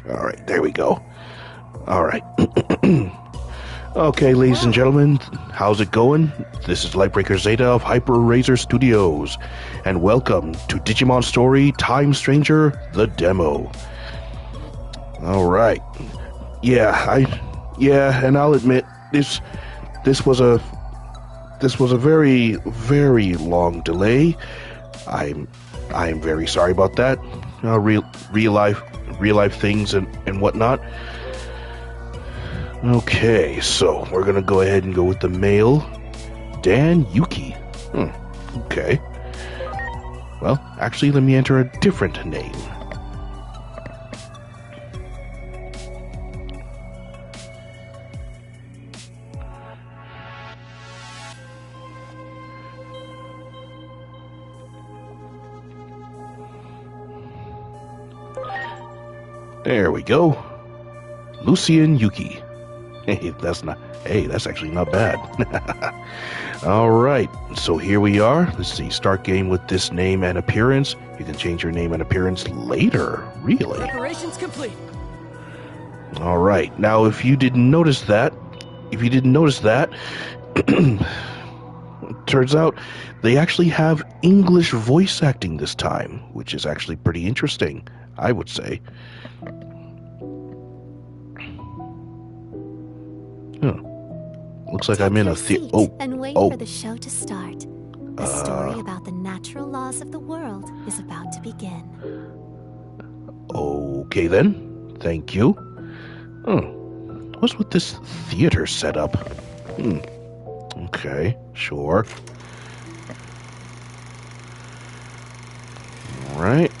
All right, there we go. All right. Okay, ladies and gentlemen, how's it going? This is Lightbreaker Zeta of Hyper Razor Studios, and welcome to Digimon Story Time Stranger, the demo. All right. And I'll admit this was a very, very long delay. I'm very sorry about that. Real life things and whatnot. Okay, so we're gonna go ahead and go with the male, Dan Yuki. Okay. Well, actually, let me enter a different name. There we go. Lucian Yuki. Hey, that's actually not bad. Alright, so here we are. Let's see, start game with this name and appearance. You can change your name and appearance later. Really? Preparations complete. Alright, now if you didn't notice that, turns out they actually have English voice acting this time, which is actually pretty interesting, I would say. Looks like I'm in a and wait for the show to start. A story about the natural laws of the world is about to begin. Okay then. Thank you. What's with this theater setup? Okay, sure. All right.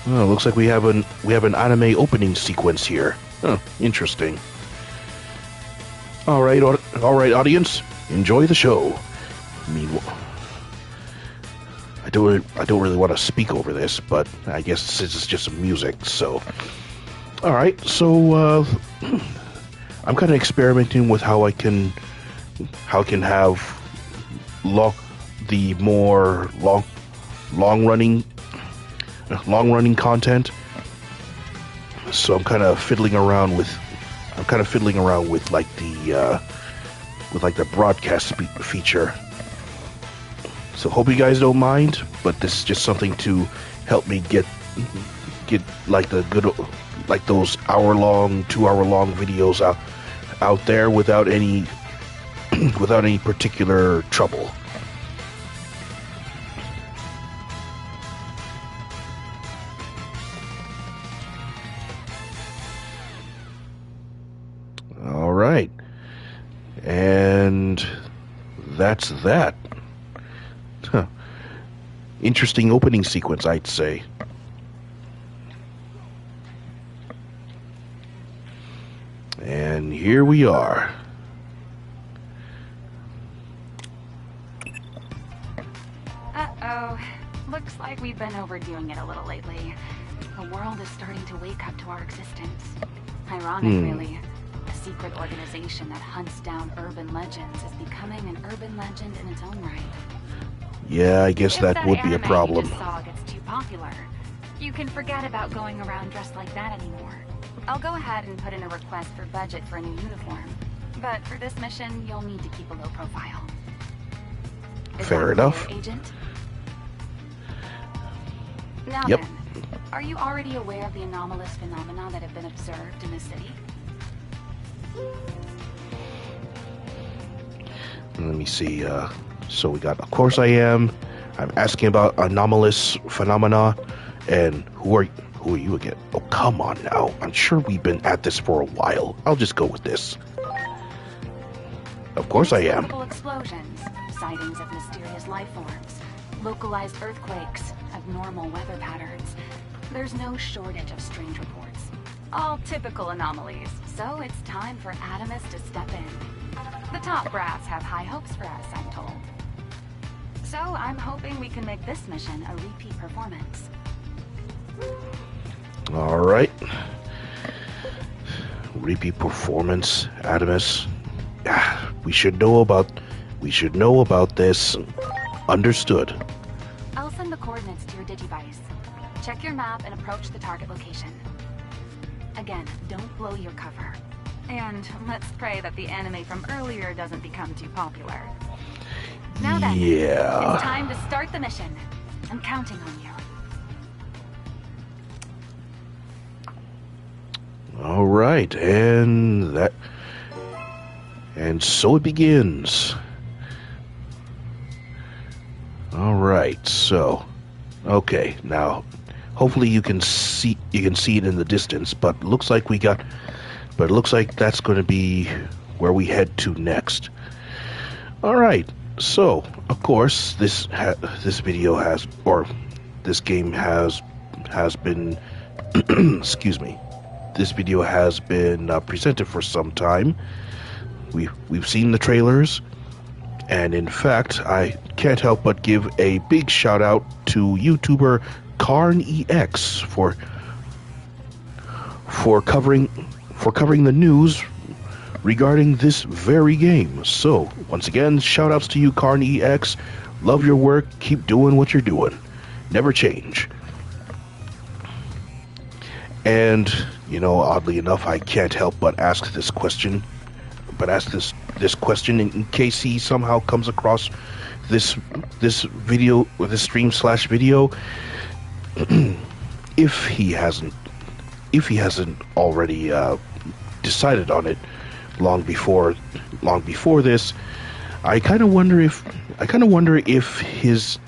Oh, looks like we have an anime opening sequence here. Interesting. All right, audience, enjoy the show. Meanwhile, I don't really want to speak over this, but I guess it's just some music. So, all right. So, I'm kind of experimenting with how I can have the more long running content. So I'm kind of fiddling around with like the broadcast feature. So hope you guys don't mind, but this is just something to help me get like those 2 hour long videos out there without any particular trouble. All right, and that's that. Interesting opening sequence, I'd say. And here we are. Uh-oh. Looks like we've been overdoing it a little lately. The world is starting to wake up to our existence. Ironic, really. A secret organization that hunts down urban legends is becoming an urban legend in its own right. Yeah, I guess that would be a problem. If that anime you just saw gets too popular, you can forget about going around dressed like that anymore. I'll go ahead and put in a request for budget for a new uniform. But for this mission, you'll need to keep a low profile. Fair enough. Agent? Now Yep. then, are you already aware of the anomalous phenomena that have been observed in the city? Let me see. So we got, of course I am. I'm asking about anomalous phenomena. And who are you again? Oh, come on now. I'm sure we've been at this for a while. I'll just go with this. Of course I am. Explosions, sightings of mysterious life forms, localized earthquakes, abnormal weather patterns. There's no shortage of strange reports. All typical anomalies, so it's time for Adamus to step in. The top brass have high hopes for us, I'm told. So I'm hoping we can make this mission a repeat performance. All right. Repeat performance, Adamus. We should know about We should know about this. Understood. I'll send the coordinates to your Digivice. Check your map and approach the target location. Again, don't blow your cover. And let's pray that the anime from earlier doesn't become too popular. Now then, Yeah. it's time to start the mission. I'm counting on you. All right, and so it begins. All right, so okay, now hopefully you can see it in the distance, but it looks like that's going to be where we head to next. All right, so of course this game has been excuse me. This video has been presented for some time. We've seen the trailers, and in fact, I can't help but give a big shout out to YouTuber KarnEX for covering the news regarding this very game. So once again, shout outs to you, KarnEX. Love your work. Keep doing what you're doing. Never change. And, you know, oddly enough, I can't help but ask this question. This question in case he somehow comes across this video, or this stream/video. if he hasn't already decided on it long before this, I kind of wonder if his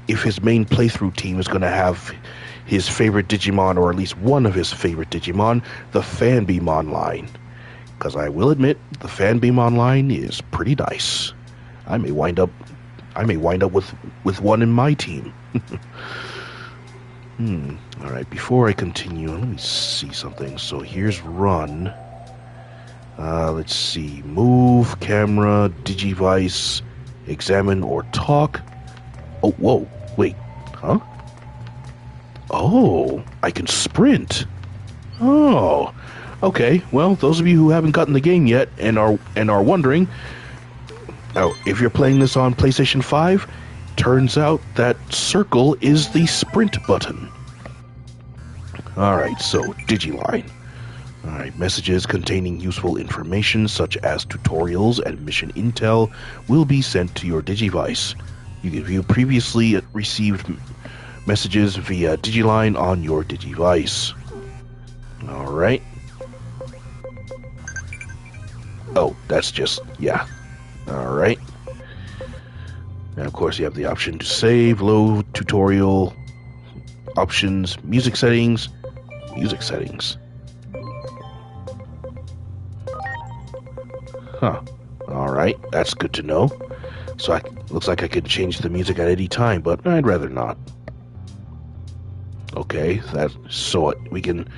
main playthrough team is going to have his favorite Digimon, or at least one of his favorite Digimon, the Fanbeam Online. Because I will admit, the Fanbeam Online is pretty nice. I may wind up with one in my team. Alright, before I continue, let me see something. So here's run. Let's see. Move, camera, Digivice, examine or talk. Oh, whoa, wait. Huh? Oh, I can sprint. Oh, okay. Well, those of you who haven't gotten the game yet and are wondering, now if you're playing this on PlayStation 5, turns out that circle is the sprint button. All right, so Digiline. All right, messages containing useful information such as tutorials and mission intel will be sent to your Digivice. You can view previously received messages via Digiline on your Digivice. Alright. Oh, that's just, yeah. Alright. And of course you have the option to save, load, tutorial, options, music settings. Huh. Alright, that's good to know. So looks like I could change the music at any time, but I'd rather not. Okay, so we can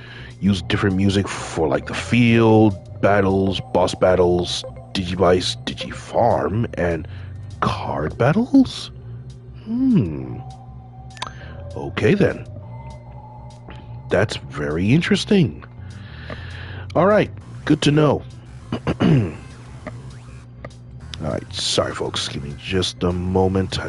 use different music for like the field, battles, boss battles, Digivice, Digifarm, and card battles? Okay then. That's very interesting. Alright, good to know. Alright, sorry folks, give me just a moment.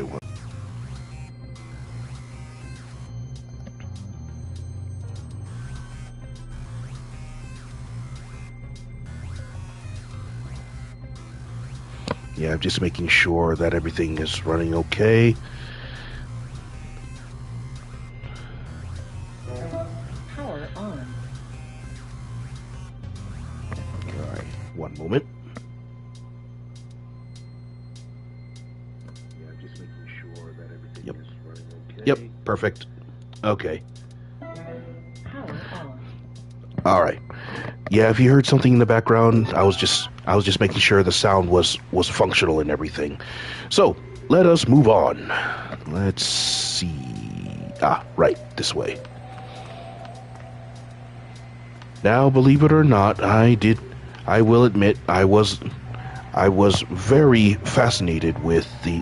Yeah, I'm just making sure that everything is running okay. Power on. Alright, one moment. Yeah, I'm just making sure that everything is running okay. Yep, perfect. Okay. Power on. Alright. Yeah, if you heard something in the background, I was just making sure the sound was functional and everything. So, let us move on. Let's see. Right, this way. Now, believe it or not, I will admit I was very fascinated with the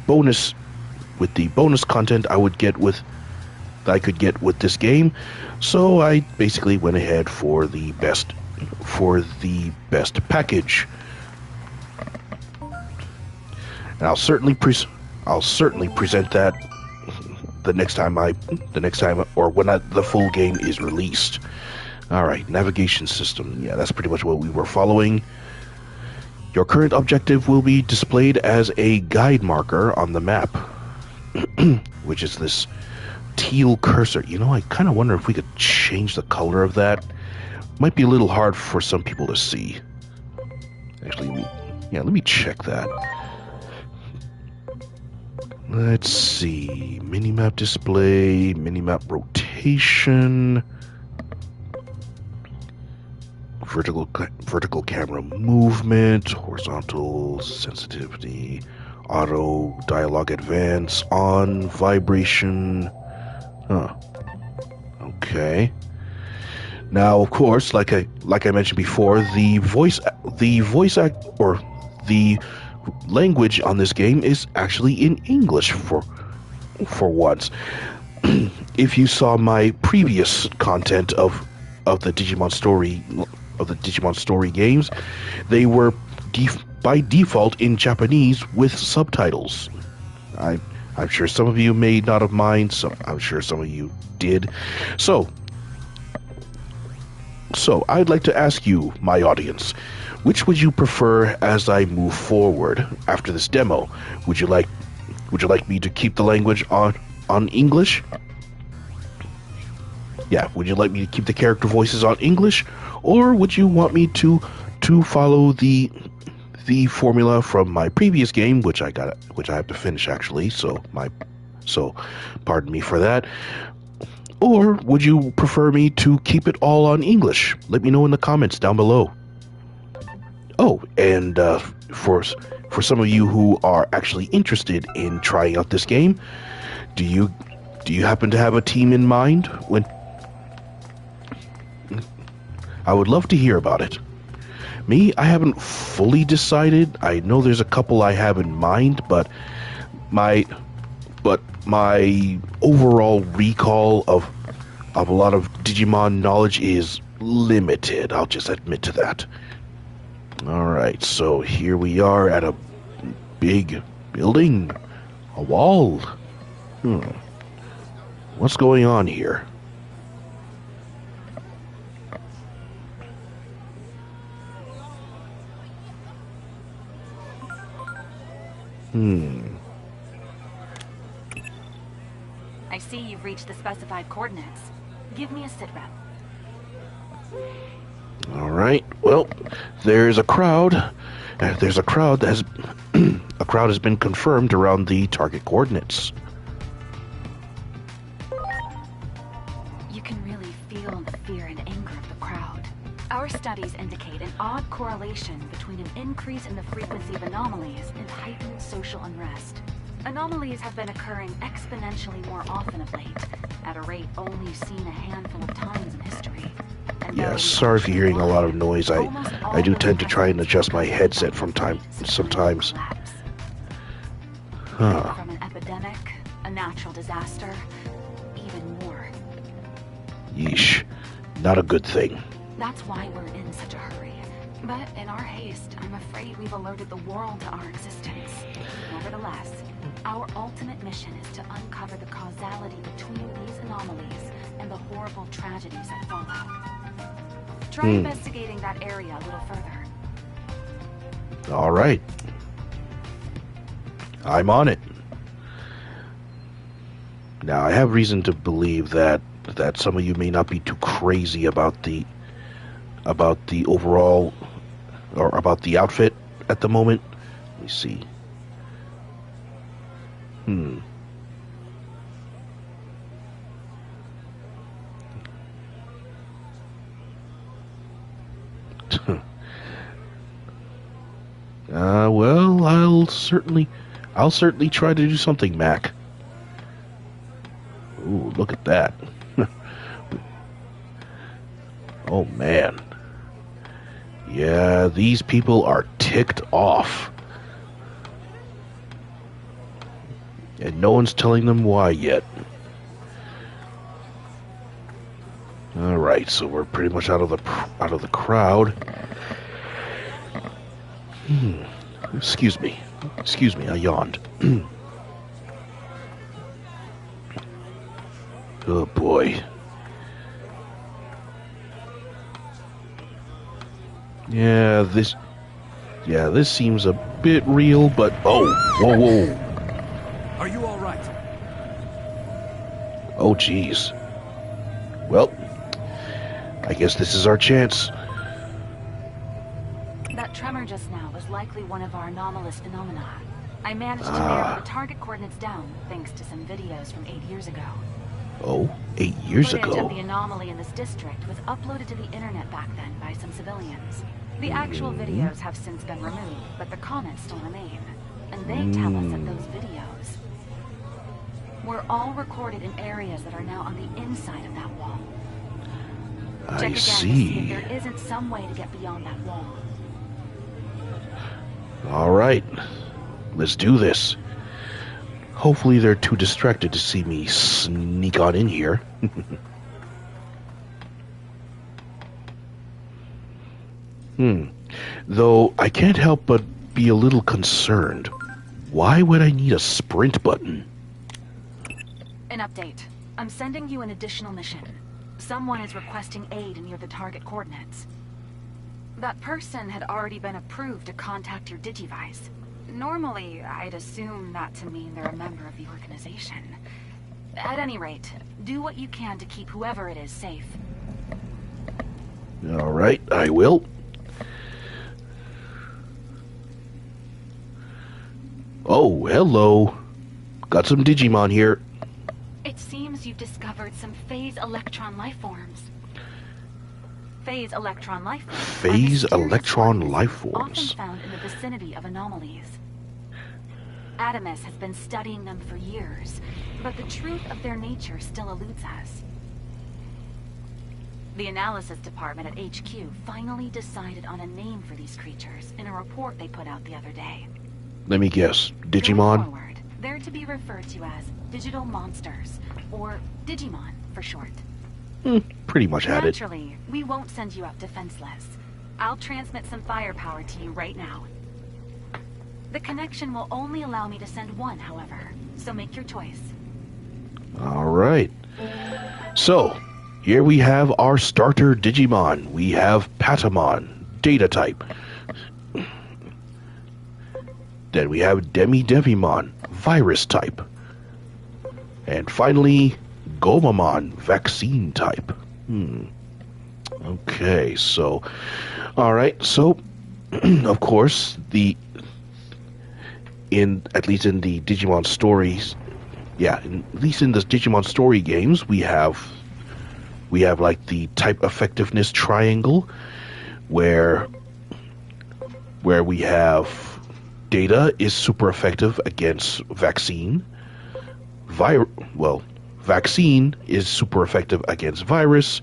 bonus content I could get with this game, so I basically went ahead for the best best package. And I'll certainly present that the next time or when the full game is released. All right, navigation system. Yeah, that's pretty much what we were following. Your current objective will be displayed as a guide marker on the map, which is this teal cursor. You know, I kind of wonder if we could change the color of that. Might be a little hard for some people to see. Actually, let me check that. Let's see. Minimap display, minimap rotation, vertical camera movement, horizontal sensitivity, auto dialogue advance, on vibration. Huh. Okay. Now, of course, like I mentioned before, the language on this game is actually in English for once. If you saw my previous content of the Digimon Story games, they were by default in Japanese with subtitles. I'm sure some of you may not have mind, so I'm sure some of you did. So I'd like to ask you, my audience, which would you prefer as I move forward after this demo? Would you like me to keep the language on English? Yeah, would you like me to keep the character voices on English, or would you want me to follow the formula from my previous game, which I have to finish actually, so pardon me for that. Or would you prefer me to keep it all on English? Let me know in the comments down below. Oh, and for some of you who are actually interested in trying out this game, do you happen to have a team in mind? I would love to hear about it. Me, I haven't fully decided. I know there's a couple I have in mind, but my overall recall of a lot of Digimon knowledge is limited. I'll just admit to that. Alright, so here we are at a big building. A wall. What's going on here? I see you've reached the specified coordinates. Give me a sitrep. All right. Well, there's a crowd. There's a crowd that has a crowd has been confirmed around the target coordinates. You can really feel the fear and anger of the crowd. Our studies indicate an odd correlation between an increase in the frequency of anomalies and heightened social unrest. Anomalies have been occurring exponentially more often of late, at a rate only seen a handful of times in history. Yeah, sorry if you're hearing a lot of noise. I do tend to try and adjust my headset sometimes. Huh. From an epidemic, a natural disaster, even more. Yeesh. Not a good thing. That's why we're in such a hurry. But in our haste, I'm afraid we've alerted the world to our existence. Nevertheless, our ultimate mission is to uncover the causality between these anomalies and the horrible tragedies that follow. Try investigating that area a little further. All right. I'm on it. Now, I have reason to believe that some of you may not be too crazy about the overall or about the outfit at the moment. Let me see. Well, I'll certainly try to do something, Mac. Ooh, look at that. Oh, man. Yeah, these people are ticked off. And no one's telling them why yet. All right, so we're pretty much out of the crowd. Excuse me, I yawned. Oh boy. Yeah, this seems a bit real, but whoa. Are you all right? Oh jeez. Well, I guess this is our chance. That tremor just now was likely one of our anomalous phenomena. I managed to narrow the target coordinates down thanks to some videos from 8 years ago. Oh, 8 years Footage ago. of the anomaly in this district was uploaded to the internet back then by some civilians. The actual videos have since been removed, but the comments still remain. And they tell us that those videos were all recorded in areas that are now on the inside of that wall. Check I again see. to see if there isn't some way to get beyond that wall. All right, let's do this. Hopefully they're too distracted to see me sneak on in here. Though I can't help but be a little concerned. Why would I need a sprint button? An update. I'm sending you an additional mission. Someone is requesting aid near the target coordinates. That person had already been approved to contact your Digivice. Normally, I'd assume that to mean they're a member of the organization. At any rate, do what you can to keep whoever it is safe. All right, I will. Oh, hello. Got some Digimon here. It seems you've discovered some phase electron lifeforms. Phase electron lifeforms are Phase mysterious electron organisms lifeforms. often found in the vicinity of anomalies. Adamus has been studying them for years, but the truth of their nature still eludes us. The analysis department at HQ finally decided on a name for these creatures in a report they put out the other day. Let me guess. Going Digimon? forward, they're to be referred to as digital monsters, or Digimon for short. Pretty much had it. Naturally, we won't send you up defenseless. I'll transmit some firepower to you right now. The connection will only allow me to send one, however, so make your choice. All right. So, here we have our starter Digimon. We have Patamon, data type. Then we have Devimon, virus type. And finally, Gomamon, vaccine type. Okay, so... Alright, so... of course, at least in the Digimon stories... Yeah, at least in the Digimon story games, we have like the type effectiveness triangle, where we have... Data is super effective against vaccine. Vaccine is super effective against virus,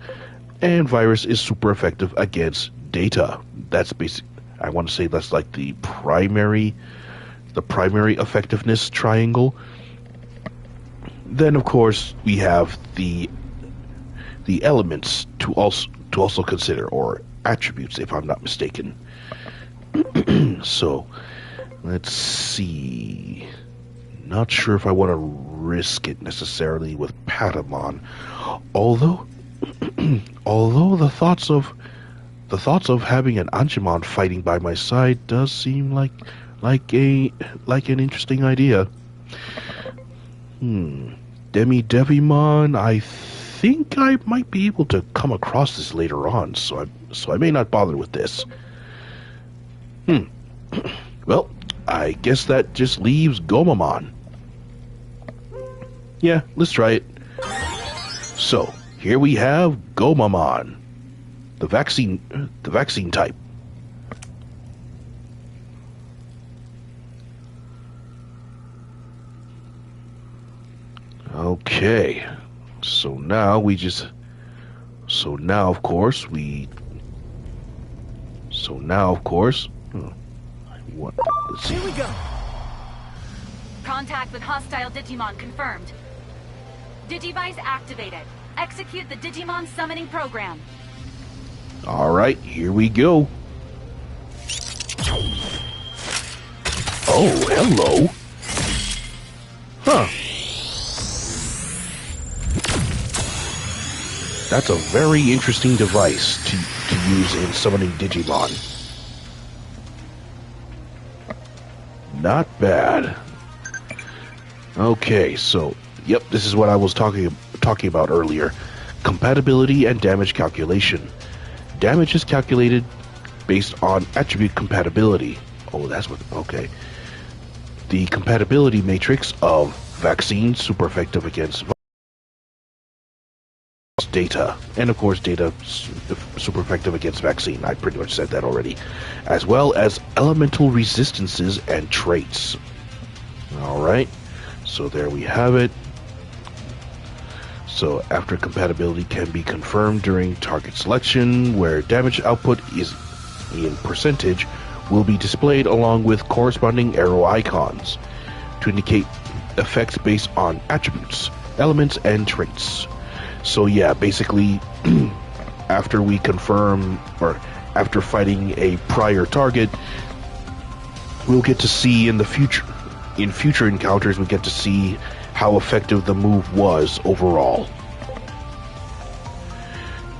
and virus is super effective against data. That's basic. I want to say that's like the primary effectiveness triangle. Then, of course, we have the elements to also consider, or attributes, if I'm not mistaken. So. Let's see. Not sure if I want to risk it necessarily with Patamon. Although the thoughts of having an Angemon fighting by my side does seem like an interesting idea. Devimon, I think I might be able to come across this later on, so I may not bother with this. Well, I guess that just leaves Gomamon. Yeah, let's try it. So, here we have Gomamon, the vaccine type. Okay. So now, of course, let's see. Here we go. Contact with hostile Digimon confirmed. Digivice activated. Execute the Digimon summoning program. Alright, here we go. Oh, hello. Huh. That's a very interesting device to use in summoning Digimon. Not bad. Okay, so, yep, this is what I was talking about earlier. Compatibility and damage calculation. Damage is calculated based on attribute compatibility. Oh, that's what, okay. The compatibility matrix of vaccine, super effective against data, and of course data super effective against vaccine. I pretty much said that already. As well as elemental resistances and traits. Alright, so there we have it. So after compatibility can be confirmed during target selection, where damage output is in percentage will be displayed along with corresponding arrow icons to indicate effects based on attributes, elements, and traits. So yeah, basically, after we confirm, or after fighting a prior target, we'll get to see in the future, in future encounters, we get to see how effective the move was overall.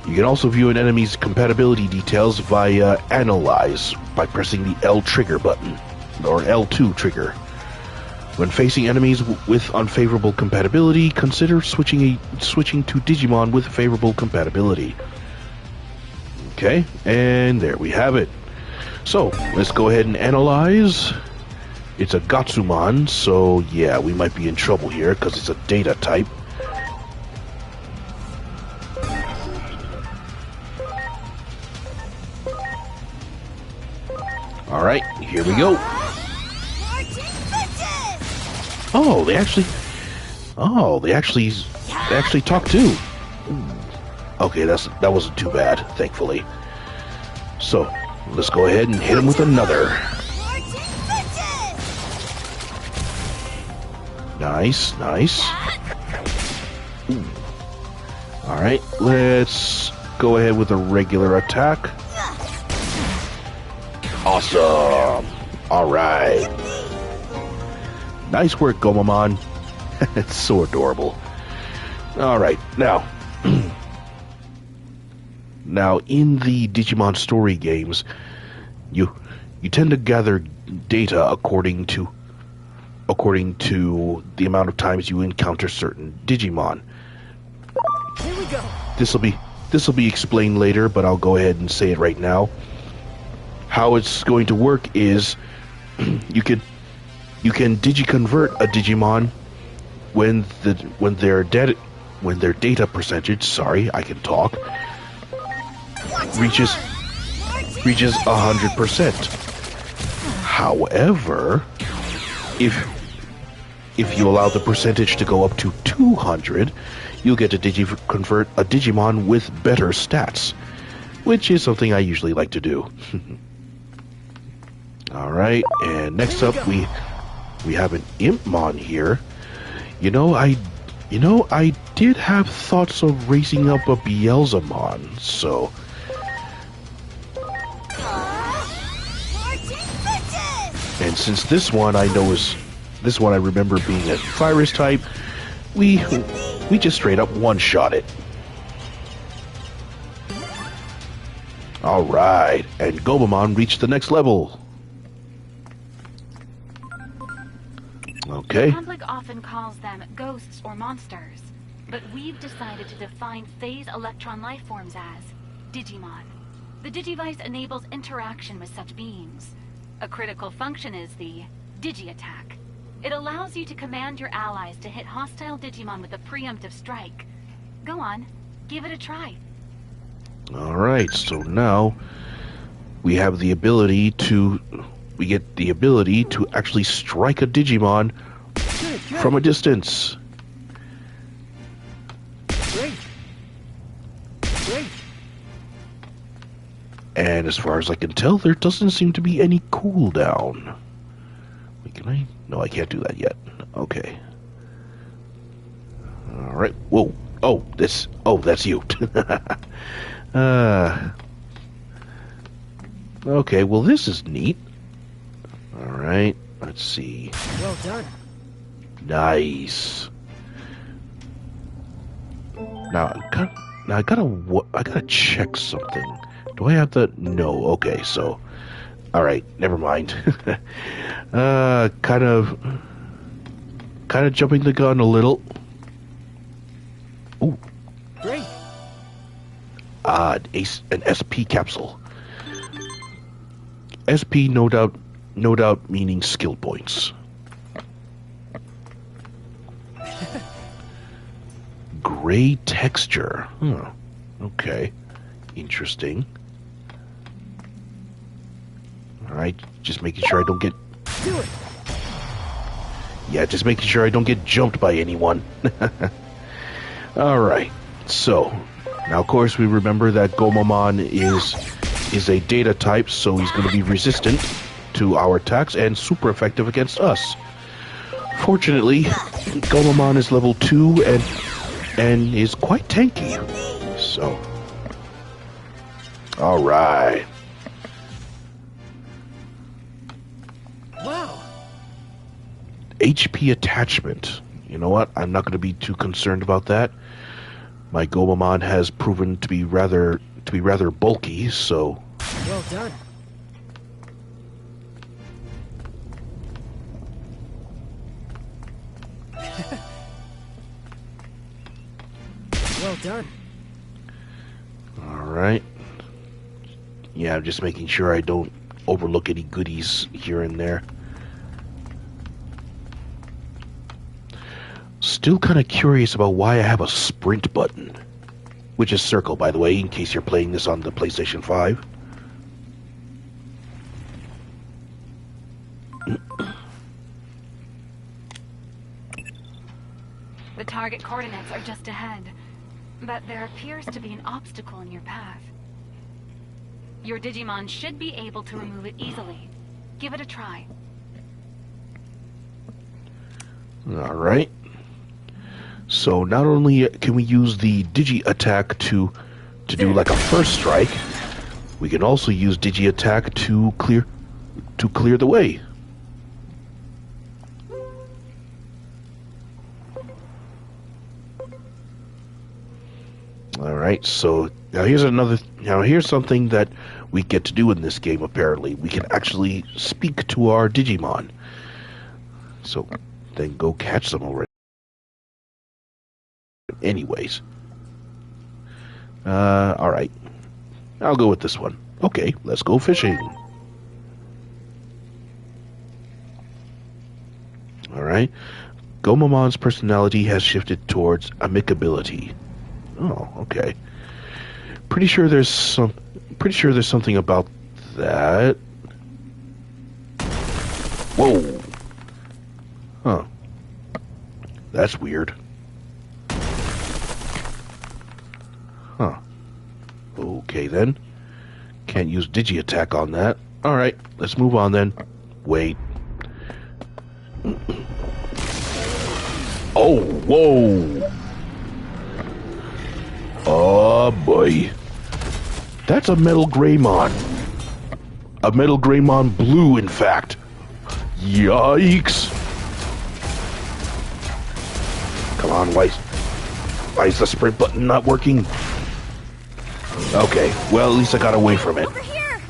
You can also view an enemy's compatibility details via Analyze by pressing the L trigger button, or L2 trigger. When facing enemies with unfavorable compatibility, consider switching to Digimon with favorable compatibility. Okay, and there we have it. So, let's go ahead and analyze. It's a Gatsumon, so yeah, we might be in trouble here because it's a data type. Alright, here we go. Oh, they actually talk too. Okay, that wasn't too bad, thankfully. So, let's go ahead and hit him with another. Nice, nice. Alright, let's go ahead with a regular attack. Awesome. Alright. Nice work, Gomamon. It's so adorable. Alright, now. Now, in the Digimon Story games, you tend to gather data according to the amount of times you encounter certain Digimon. Here we go. This will be explained later, but I'll go ahead and say it right now. How it's going to work is you can digiconvert a Digimon when their data percentage, sorry, I can talk, reaches 100%. However, if you allow the percentage to go up to 200, you'll get to convert a Digimon with better stats, which is something I usually like to do. Alright, and next up we have an Impmon here. I did have thoughts of raising up a Beelzemon, so and since this one I remember being a virus type, we just straight up one-shot it. Alright, and Gomamon reached the next level. Okay. The public often calls them ghosts or monsters, but we've decided to define phase electron life forms as Digimon. The Digivice enables interaction with such beings. A critical function is the Digi-Attack. It allows you to command your allies to hit hostile Digimon with a preemptive strike. Go on, give it a try. Alright, so now we have the ability to actually strike a Digimon from a distance. Great. And as far as I can tell, there doesn't seem to be any cooldown. Wait, can I? No, I can't do that yet. Okay. Alright. Alright, whoa. Oh, that's you. Okay, well this is neat. Alright, let's see. Well done. Nice. Now I gotta check something. Do I have the... No, okay, so... Alright, never mind. Kind of jumping the gun a little. Ooh. Great. An SP capsule. SP, no doubt meaning skill points. Gray texture. Huh. Okay. Interesting. Alright, just making sure I don't get... Do it. Yeah, just making sure I don't get jumped by anyone. Alright, so... Now, of course, we remember that Gomamon is a data type, so he's going to be resistant to our attacks and super effective against us. Fortunately, Gomamon is level 2 and is quite tanky. So... Alright. Wow. HP attachment. You know what? I'm not going to be too concerned about that. My Gomamon has proven to be rather bulky, so... Well done. Well done. Alright. Yeah, I'm just making sure I don't overlook any goodies here and there. Still kind of curious about why I have a sprint button. Which is circle, by the way, in case you're playing this on the PlayStation 5. The target coordinates are just ahead, but there appears to be an obstacle in your path. Your Digimon should be able to remove it easily. Give it a try. Alright. So not only can we use the Digi attack to do like a first strike, we can also use Digi attack to clear the way. Alright, so here's something that we get to do in this game apparently. We can actually speak to our Digimon. So then go catch them already. Anyways. Alright. I'll go with this one. Okay, let's go fishing. Alright. Gomamon's personality has shifted towards amicability. Oh, okay. Pretty sure there's something about that. Whoa. Huh. That's weird. Huh. Okay then. Can't use Digi attack on that. Alright, let's move on then. Wait. Oh, whoa! Oh boy. That's a Metal Greymon. A Metal Greymon Blue, in fact. Yikes! Come on, why is the sprint button not working? Okay, well, at least I got away from it. Over here!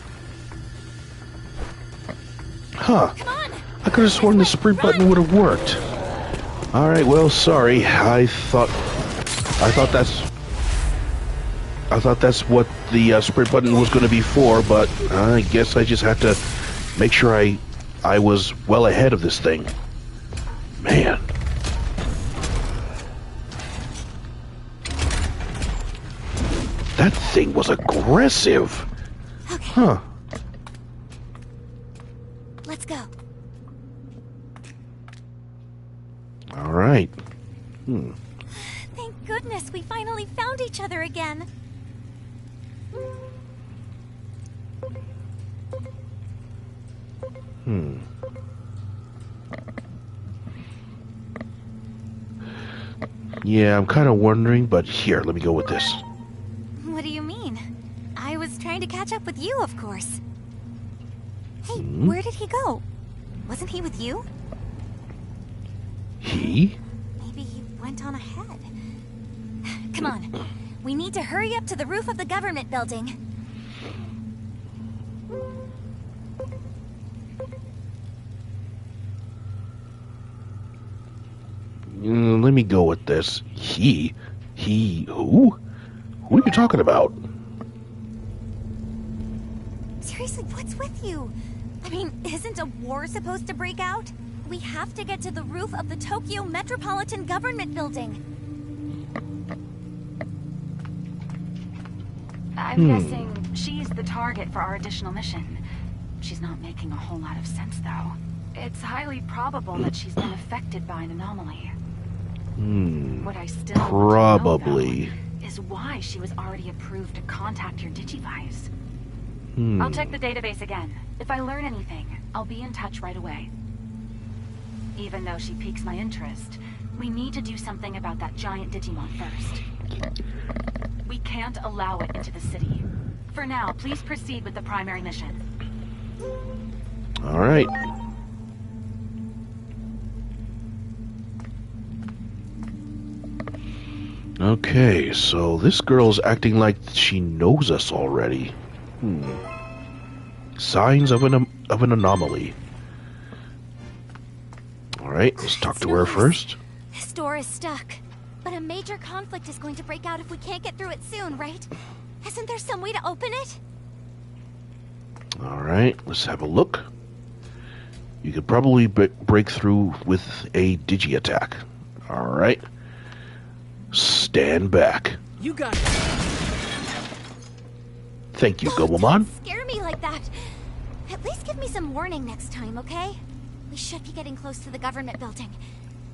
Huh. Come on! I could have sworn the sprint button would have worked. Alright, well, sorry. I thought that's what the sprint button was going to be for, but I guess I just had to make sure I was well ahead of this thing. Man. That thing was aggressive. Okay. Huh. Let's go. All right. Thank goodness we finally found each other again. Yeah, I'm kind of wondering, but here, let me go with this. What do you mean? I was trying to catch up with you, of course. Hey, where did he go? Wasn't he with you? He? Maybe he went on ahead. Come on. We need to hurry up to the roof of the government building. Let me go with this. He? Who? Who are you talking about? Seriously, what's with you? I mean, isn't a war supposed to break out? We have to get to the roof of the Tokyo Metropolitan Government Building. I'm guessing she's the target for our additional mission. She's not making a whole lot of sense, though. It's highly probable that she's been affected by an anomaly. What I still Probably. want to know, though, is why she was already approved to contact your Digivice. I'll check the database again. If I learn anything, I'll be in touch right away. Even though she piques my interest, we need to do something about that giant Digimon first. We can't allow it into the city. For now, please proceed with the primary mission. All right. Okay, so this girl's acting like she knows us already. Signs of an anomaly. All right, let's talk to her first. This door is stuck. But a major conflict is going to break out if we can't get through it soon, right? Isn't there some way to open it? All right, let's have a look. You could probably break through with a digi attack. All right. Stand back. You got it. Thank you, Oh, Gomamon. don't scare me like that. At least give me some warning next time, okay? We should be getting close to the government building.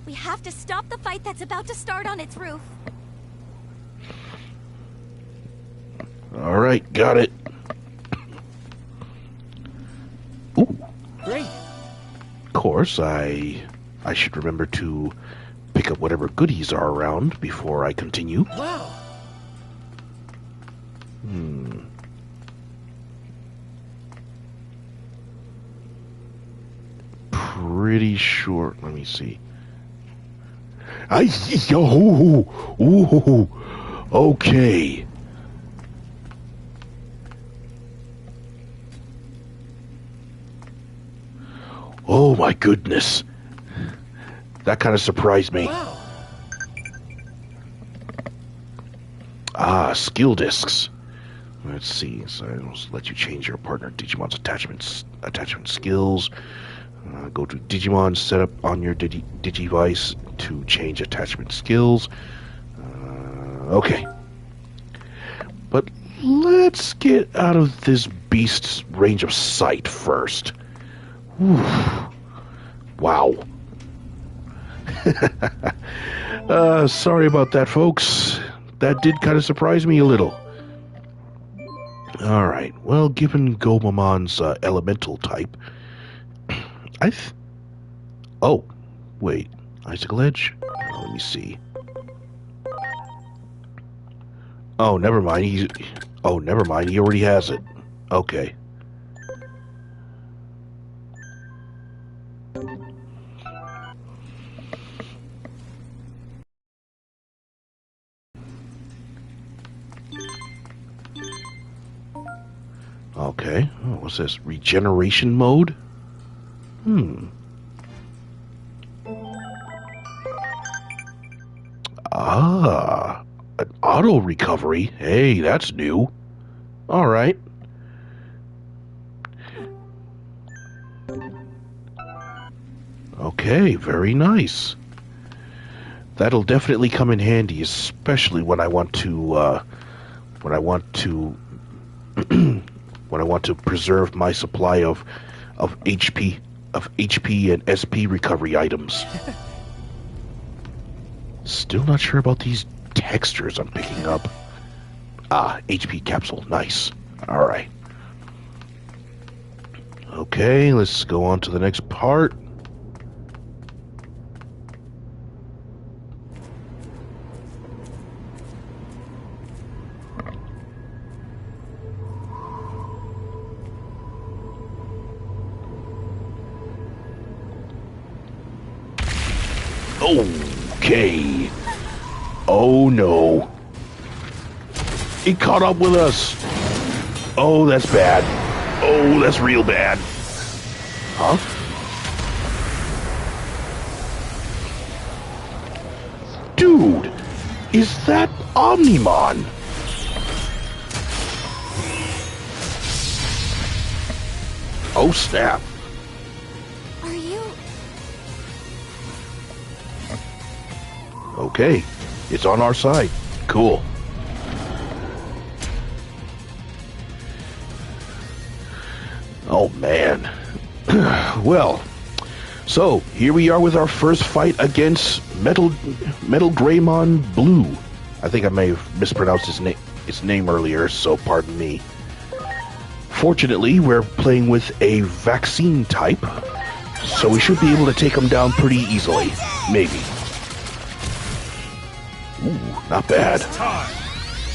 We have to stop the fight that's about to start on its roof. All right, got it. Ooh. Great. Of course, I should remember to pick up whatever goodies are around before I continue. Wow. Pretty sure. Let me see. Ooh, okay. Oh my goodness. That kind of surprised me. Wow. Ah, skill discs. Let's see. So I'll let you change your partner Digimon's attachment skills. Go to Digimon setup on your Digivice to change attachment skills. Okay. But let's get out of this beast's range of sight first. Whew. Wow. Sorry about that, folks. That did kind of surprise me a little. Alright, well, given Gomamon's elemental type, oh, wait. Icicle Edge? Let me see. Oh, never mind. Never mind. He already has it. Okay. Okay. Oh, what's this? Regeneration mode? Ah, an auto recovery. Hey, that's new. All right. Okay, very nice. That'll definitely come in handy, especially when I want to when I want to preserve my supply of HP and SP recovery items. Still not sure about these textures I'm picking up. Ah, HP capsule, nice. All right. Okay, let's go on to the next part. Okay. Oh no. It caught up with us. Oh, that's bad. Oh, that's real bad. Huh? Dude, is that Omnimon? Oh, snap. Are you... Okay, it's on our side. Cool. Oh, man. Well, so here we are with our first fight against Metal Greymon Blue. I think I may have mispronounced its name earlier, so pardon me. Fortunately, we're playing with a vaccine type, so we should be able to take him down pretty easily. Maybe. Ooh, not bad. Time.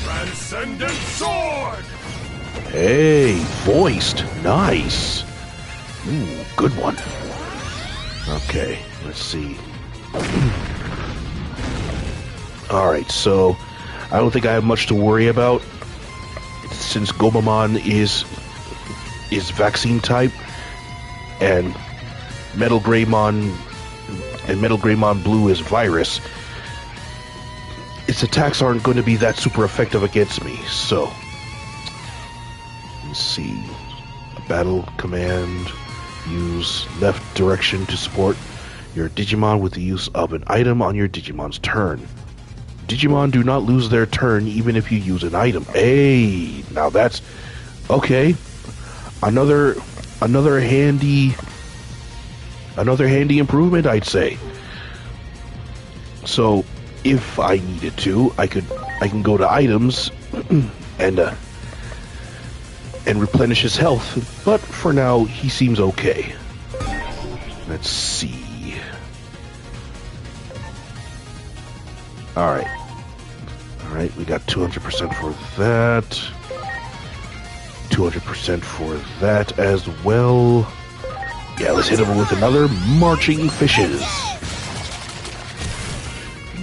Transcendent Sword! Hey, voiced. Nice. Ooh, good one. Okay, let's see. Alright, so I don't think I have much to worry about since Gomamon is vaccine type and Metal Greymon Blue is virus. Its attacks aren't going to be that super effective against me, so let's see. A battle command. Use left direction to support your Digimon with the use of an item on your Digimon's turn. Digimon do not lose their turn even if you use an item. Hey, now that's okay. Another handy improvement, I'd say. So, if I needed to, I can go to items and replenish his health, but for now he seems okay. Let's see. Alright, we got 200% for that. 200% for that as well. Yeah, let's hit him with another Marching Fishes.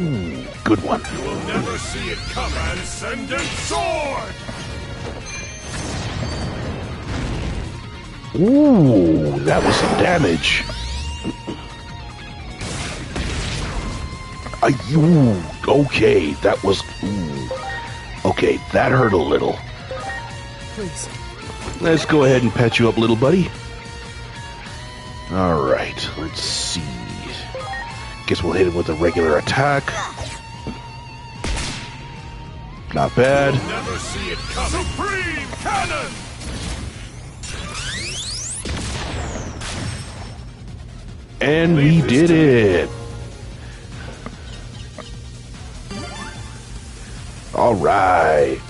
Ooh, good one. You will never see it come. Transcendent Sword! Ooh, that was some damage. Okay, that was... Ooh. Okay, that hurt a little. Please. Let's go ahead and patch you up, little buddy. Alright, let's see. Guess we'll hit him with a regular attack. Not bad. You'll never see it coming. Supreme Cannon! And we did it! Alright.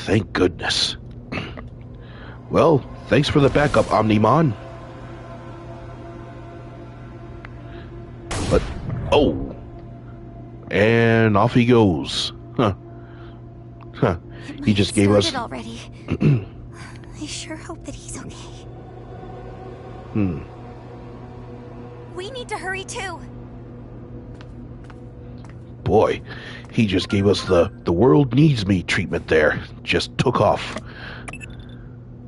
Thank goodness. Well, thanks for the backup, Omnimon. But, oh. And off he goes. Huh. He just gave us... already. I sure hope that he's okay. We need to hurry too. Boy, he just gave us the world needs me treatment there. Just took off.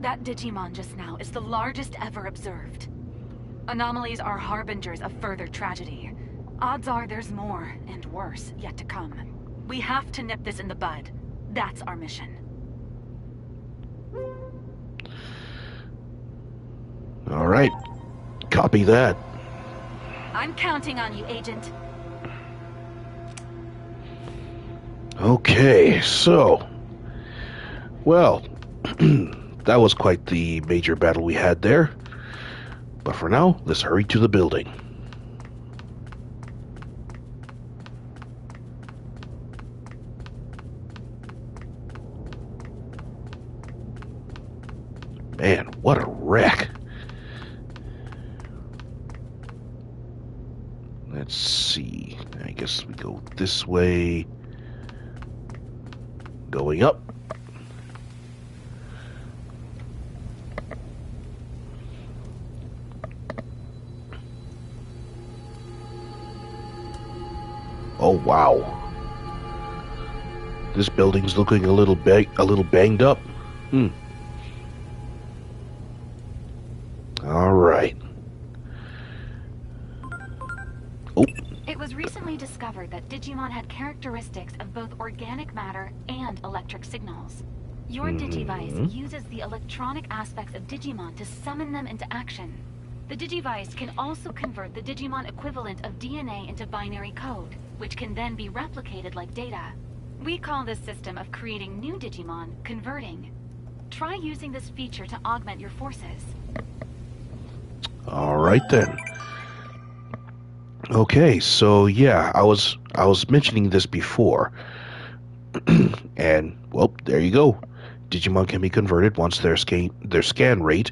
That Digimon just now is the largest ever observed. Anomalies are harbingers of further tragedy. Odds are there's more, and worse, yet to come. We have to nip this in the bud. That's our mission. All right. Copy that. I'm counting on you, Agent. Okay, so... Well, that was quite the major battle we had there. But for now, let's hurry to the building. Man, what a wreck. Let's see. I guess we go this way. Going up. Oh wow. This building's looking a little banged up. All right. Oh. It was recently discovered that Digimon had characteristics of both organic matter and electric signals. Your Digivice uses the electronic aspects of Digimon to summon them into action. The Digivice can also convert the Digimon equivalent of DNA into binary code, which can then be replicated like data. We call this system of creating new Digimon converting. Try using this feature to augment your forces. All right then. Okay, so yeah, I was mentioning this before. And well, there you go. Digimon can be converted once their scan rate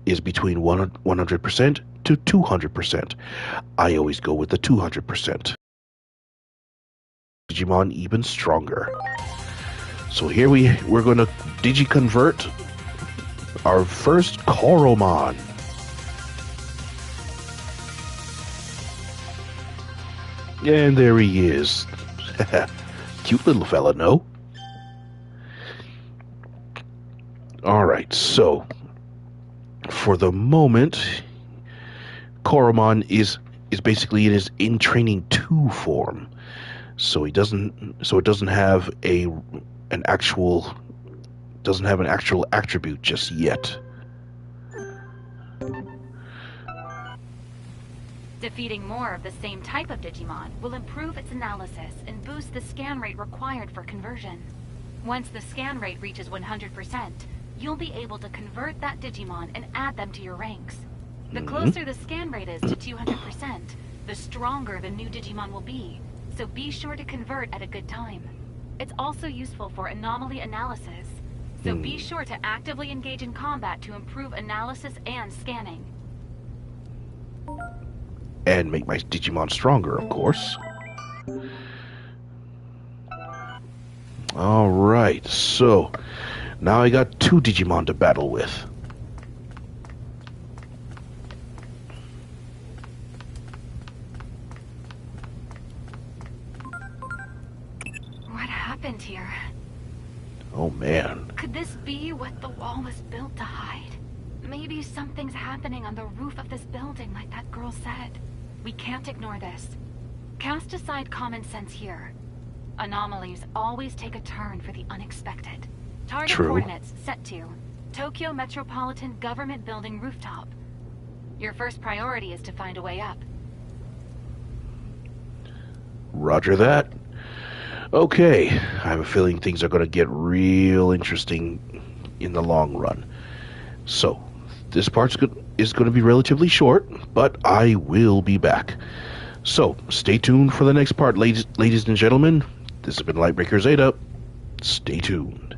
is between 100% to 200%. I always go with the 200%. Digimon even stronger. So here we're going to digi-convert our first Koromon. And there he is. Cute little fella, no? Alright, so for the moment, Koromon is basically in his in training 2 form. So it doesn't have an actual attribute just yet. Defeating more of the same type of Digimon will improve its analysis and boost the scan rate required for conversion. Once the scan rate reaches 100%, you'll be able to convert that Digimon and add them to your ranks. The closer the scan rate is to 200%, the stronger the new Digimon will be, so be sure to convert at a good time. It's also useful for anomaly analysis, so be sure to actively engage in combat to improve analysis and scanning. And make my Digimon stronger, of course. Alright, so now I got 2 Digimon to battle with. What happened here? Oh man. Could this be what the wall was built to hide? Maybe something's happening on the roof of this building like that girl said. We can't ignore this. Cast aside common sense here. Anomalies always take a turn for the unexpected. Target coordinates set to Tokyo Metropolitan Government Building rooftop. Your first priority is to find a way up. Roger that. Okay, I have a feeling things are going to get real interesting in the long run. So, this part is going to be relatively short, but I will be back. So, stay tuned for the next part, ladies and gentlemen. This has been Lightbreaker Zeta. Stay tuned.